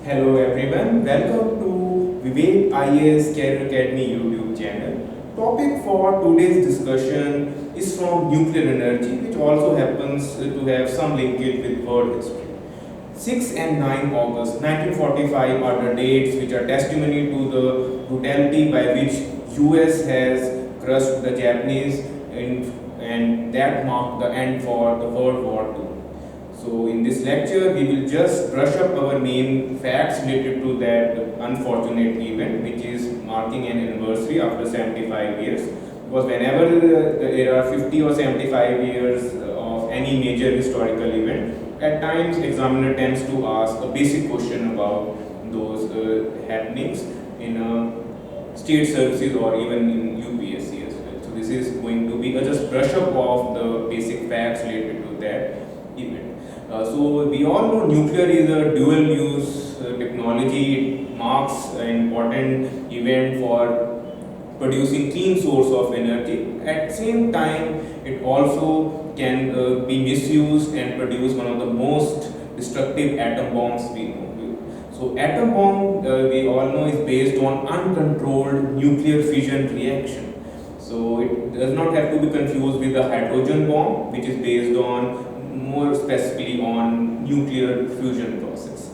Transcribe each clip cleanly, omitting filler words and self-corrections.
Hello everyone, welcome to Vivek IAS Career Academy YouTube channel. Topic for today's discussion is from nuclear energy, which also happens to have some linkage with world history. 6 and 9 August 1945 are the dates which are testimony to the brutality by which US has crushed the Japanese and that marked the end for the World War II. So in this lecture, we will just brush up our main facts related to that unfortunate event, which is marking an anniversary after 75 years. Because whenever there are 50 or 75 years of any major historical event, at times examiner tends to ask a basic question about those happenings in state services or even in UPSC as well. So this is going to be a just brush up of the basic facts related to that event. So we all know nuclear is a dual use technology. It marks an important event for producing clean source of energy. At the same time, it also can be misused and produce one of the most destructive atom bombs we know. So atom bomb, we all know, is based on uncontrolled nuclear fission reaction. So it does not have to be confused with the hydrogen bomb, which is based on more specifically on nuclear fusion process.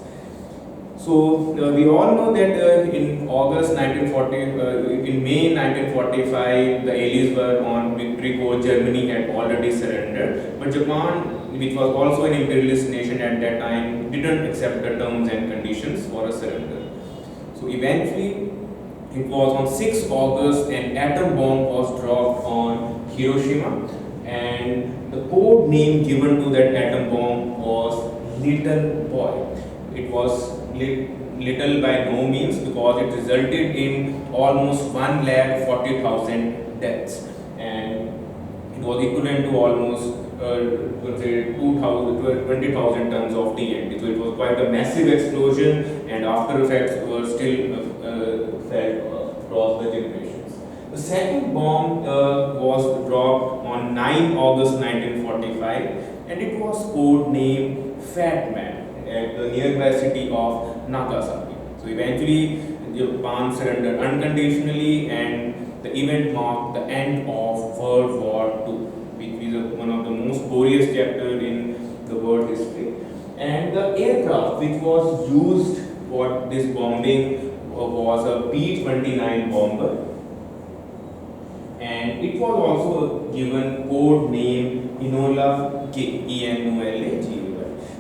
So we all know that in August 1940, in May 1945, the Allies were on victory course. Germany had already surrendered, but Japan, which was also an imperialist nation at that time, didn't accept the terms and conditions for a surrender. So eventually, it was on 6 August, an atom bomb was dropped on Hiroshima, and the code name given to that atom bomb was Little Boy. It was little by no means because it resulted in almost 1,40,000 deaths, and it was equivalent to almost 20,000 tons of TNT. So it was quite a massive explosion, and after effects were still felt across the generations. The second bomb was dropped on 9 August 1945, and it was code named Fat Man at the nearby city of Nagasaki. So eventually, Japan surrendered unconditionally, and the event marked the end of World War II, which is one of the most glorious chapters in the world history. And the aircraft which was used for this bombing was a B-29 bomber, and it was also given code name Enola K, Enola.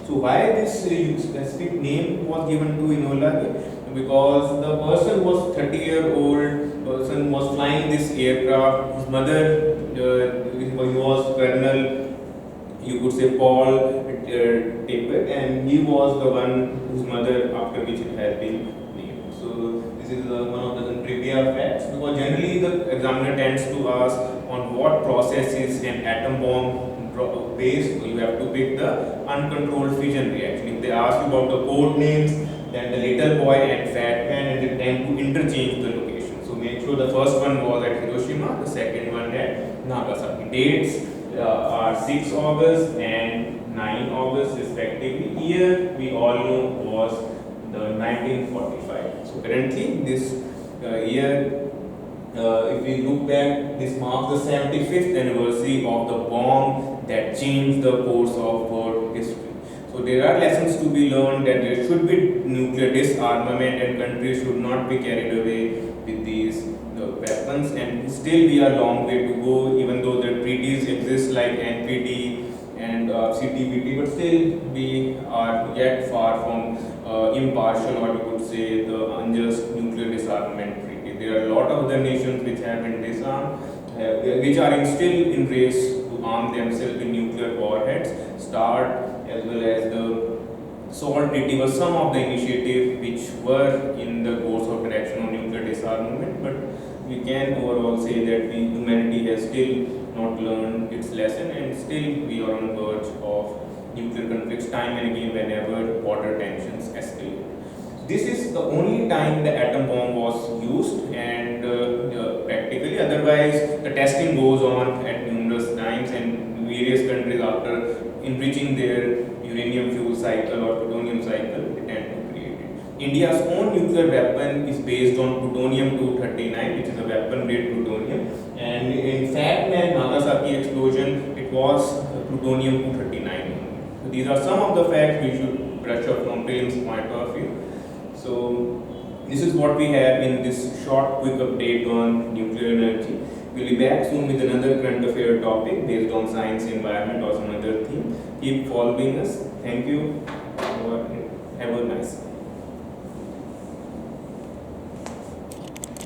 So why this specific name was given to Enola K? Because the person was 30-year-old person was flying this aircraft. His mother was Colonel, you could say Paul Taper, and he was the one whose mother after which it has been named. So this is one of the trivia facts, because generally the examiner tends to ask on what process is an atom bomb based. So you have to pick the uncontrolled fission reaction. If they ask you about the code names, then the Little Boy and Fat Man, and they tend to interchange the location. So make sure the first one was at Hiroshima, the second one at Nagasaki. Dates are 6 August and 9 August respectively. Year we all know was the 1945. So currently this year, if we look back, this marks the 75th anniversary of the bomb that changed the course of world history. So there are lessons to be learned that there should be nuclear disarmament, and countries should not be carried away with these weapons. And still we are long way to go, even though the treaties exist like NPT and CTBT, but still we are yet far from impartial, or you could say the unjust nuclear disarmament treaty. There are a lot of other nations which have been disarmed, which are still in race to arm themselves with nuclear warheads. START as well as the SALT treaty were some of the initiatives which were in the course of direction on nuclear disarmament, but we can overall say that humanity has still not learned its lesson, and still we are on the verge of nuclear conflicts time and again whenever border tensions escalate. This is the only time the atom bomb was used, and practically otherwise the testing goes on at numerous times, and various countries after enriching their uranium fuel cycle or plutonium cycle, they tend to create it. India's own nuclear weapon is based on plutonium-239, which is a weapon-grade plutonium. And in fact, in Nagasaki explosion, it was plutonium-239. So these are some of the facts we should brush up from prelims point of view. So this is what we have in this short, quick update on nuclear energy. We'll be back soon with another current affair topic based on science, environment, or some other theme. Keep following us. Thank you. Have a nice day.